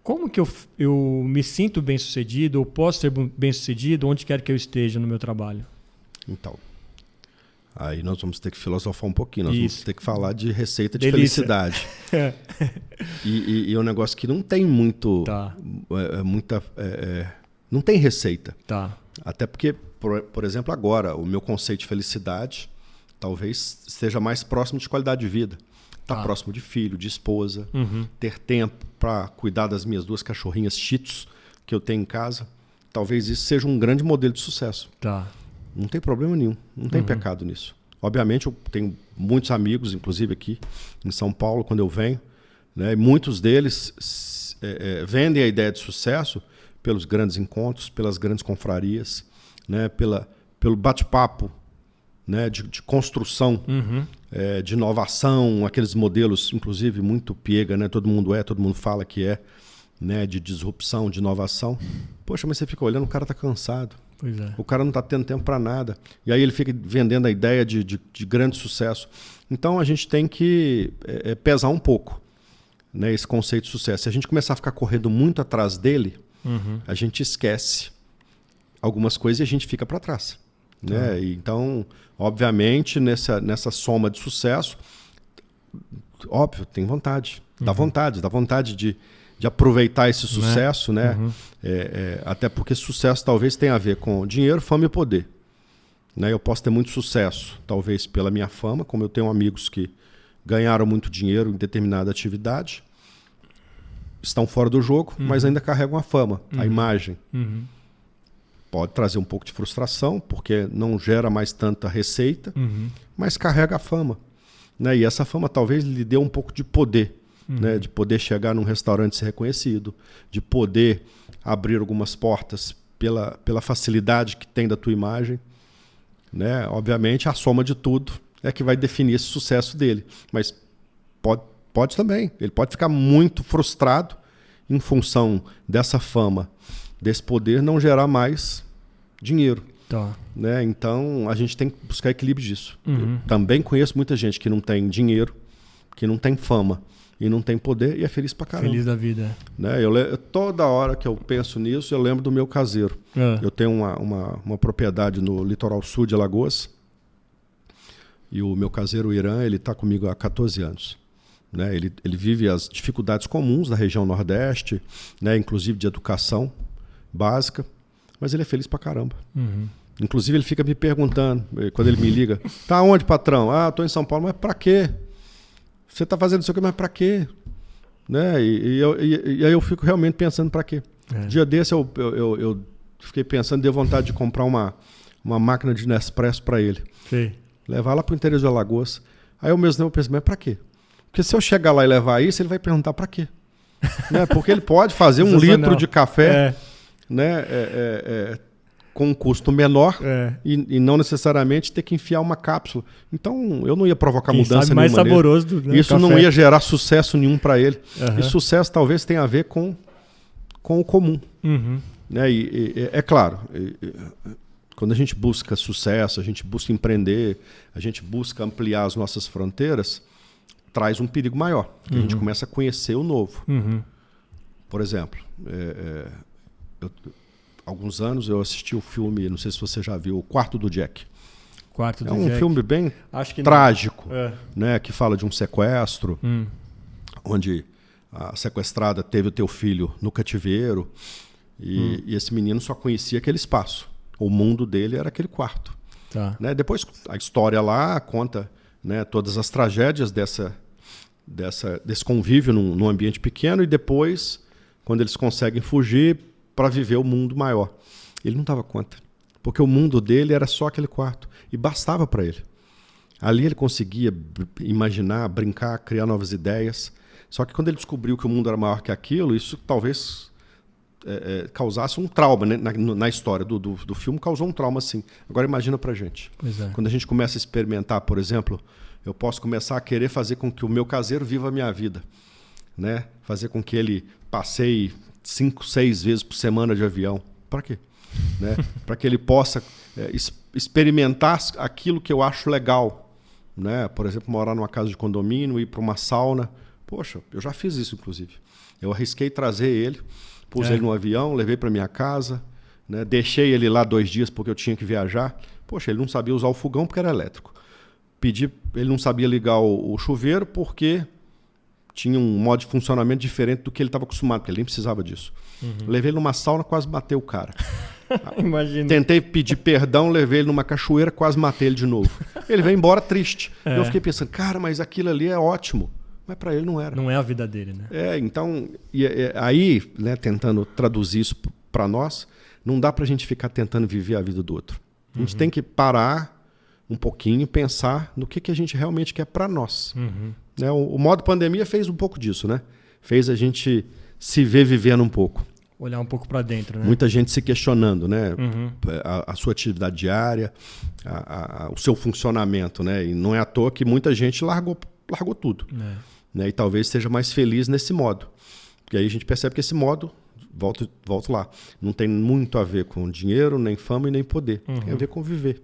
Como que eu me sinto bem-sucedido ou posso ser bem-sucedido onde quer que eu esteja no meu trabalho? Então, aí nós vamos ter que filosofar um pouquinho, nós vamos ter que falar de receita de Delícia. felicidade. E é um negócio que não tem muito... Tá. Não tem receita. Tá. Até porque, por exemplo, agora, o meu conceito de felicidade talvez esteja mais próximo de qualidade de vida. Estar próximo de filho, de esposa, ter tempo para cuidar das minhas 2 cachorrinhas Shih Tzus que eu tenho em casa. Talvez isso seja um grande modelo de sucesso. Tá. Não tem problema nenhum, não tem pecado nisso. Obviamente, eu tenho muitos amigos, inclusive aqui em São Paulo, quando eu venho, né, e muitos deles vendem a ideia de sucesso pelos grandes encontros, pelas grandes confrarias, né, pelo bate-papo, né, de construção, de inovação, aqueles modelos, inclusive, muito piega, né, todo mundo fala que é, né, de disrupção, de inovação. Poxa, mas você fica olhando, o cara está cansado. Pois é. O cara não está tendo tempo para nada. E aí ele fica vendendo a ideia de grande sucesso. Então a gente tem que pesar um pouco, né, esse conceito de sucesso. Se a gente começar a ficar correndo muito atrás dele, a gente esquece algumas coisas e a gente fica para trás. Né? E então, obviamente, nessa soma de sucesso, óbvio, tem vontade. Dá vontade de aproveitar esse sucesso, né? Até porque sucesso talvez tenha a ver com dinheiro, fama e poder. Né? Eu posso ter muito sucesso, talvez pela minha fama, como eu tenho amigos que ganharam muito dinheiro em determinada atividade, estão fora do jogo, mas ainda carregam a fama, a imagem. Pode trazer um pouco de frustração, porque não gera mais tanta receita, mas carrega a fama. Né? E essa fama talvez lhe dê um pouco de poder. Né, de poder chegar num restaurante e ser reconhecido, de poder abrir algumas portas pela facilidade que tem da tua imagem. Né? Obviamente, a soma de tudo é que vai definir esse sucesso dele. Mas pode também. Ele pode ficar muito frustrado em função dessa fama, desse poder, não gerar mais dinheiro. Tá. Né? Então, a gente tem que buscar equilíbrio disso. Eu também conheço muita gente que não tem dinheiro, que não tem fama, e não tem poder e é feliz pra caramba. Feliz da vida. Né? Toda hora que eu penso nisso, eu lembro do meu caseiro. Eu tenho uma propriedade no litoral sul de Alagoas e o meu caseiro, o Irã, ele está comigo há 14 anos. Né? Ele vive as dificuldades comuns da região Nordeste, né? Inclusive de educação básica, mas ele é feliz pra caramba. Inclusive ele fica me perguntando, quando ele me liga, tá onde, patrão? Ah, tô em São Paulo, mas pra quê? Você está fazendo isso aqui, mas para quê? Né? E aí eu fico realmente pensando para quê. Dia desse eu fiquei pensando, dei vontade de comprar uma máquina de Nespresso para ele. Sim. Levar lá para o interior de Alagoas. Aí ao mesmo tempo eu pensei, mas para quê? Porque se eu chegar lá e levar isso, ele vai perguntar para quê? Né? Porque ele pode fazer 1 litro de café, né? Com um custo menor e não necessariamente ter que enfiar uma cápsula. Então, eu não ia provocar mudança nenhuma mais saboroso nele. do Isso café. não ia gerar sucesso nenhum para ele. E sucesso talvez tenha a ver com o comum. Né? E é claro, quando a gente busca sucesso, a gente busca empreender, a gente busca ampliar as nossas fronteiras, traz um perigo maior. Que a gente começa a conhecer o novo. Por exemplo, alguns anos eu assisti o filme, não sei se você já viu, O Quarto do Jack. É um filme bem trágico, né, que fala de um sequestro, onde a sequestrada teve o teu filho no cativeiro e esse menino só conhecia aquele espaço. O mundo dele era aquele quarto. Tá. Né? Depois a história lá conta, né, todas as tragédias desse convívio num ambiente pequeno e depois, quando eles conseguem fugir, para viver o mundo maior. Ele não dava conta, porque o mundo dele era só aquele quarto e bastava para ele. Ali ele conseguia imaginar, brincar, criar novas ideias. Só que quando ele descobriu que o mundo era maior que aquilo, isso talvez causasse um trauma, né? Na história do filme, causou um trauma assim. Agora imagina pra gente. Quando a gente começa a experimentar, por exemplo, eu posso começar a querer fazer com que o meu caseiro viva a minha vida, né? Fazer com que ele passeie 5, 6 vezes por semana de avião. Para quê? Né? Para que ele possa experimentar aquilo que eu acho legal. Né? Por exemplo, morar numa casa de condomínio, ir para uma sauna. Poxa, eu já fiz isso, inclusive. Eu arrisquei trazer ele, pus ele no avião, levei para minha casa, né? Deixei ele lá 2 dias porque eu tinha que viajar. Poxa, ele não sabia usar o fogão porque era elétrico. Ele não sabia ligar o chuveiro porque tinha um modo de funcionamento diferente do que ele estava acostumado, porque ele nem precisava disso. Levei ele numa sauna, quase matei o cara. Imagina. Tentei pedir perdão, levei ele numa cachoeira, quase matei ele de novo. Ele veio embora triste. Eu fiquei pensando, cara, mas aquilo ali é ótimo. Mas para ele não era. Não é a vida dele, né? Então, aí, né, tentando traduzir isso para nós, não dá para a gente ficar tentando viver a vida do outro. A gente tem que parar um pouquinho, pensar no que a gente realmente quer para nós. Né? O modo pandemia fez um pouco disso, né? Fez a gente se ver vivendo um pouco. Olhar um pouco para dentro, né? Muita gente se questionando, né? A sua atividade diária, o seu funcionamento, né? E não é à toa que muita gente largou tudo. Né? E talvez seja mais feliz nesse modo. Porque aí a gente percebe que esse modo, volto lá, não tem muito a ver com dinheiro, nem fama e nem poder. Tem a ver com viver.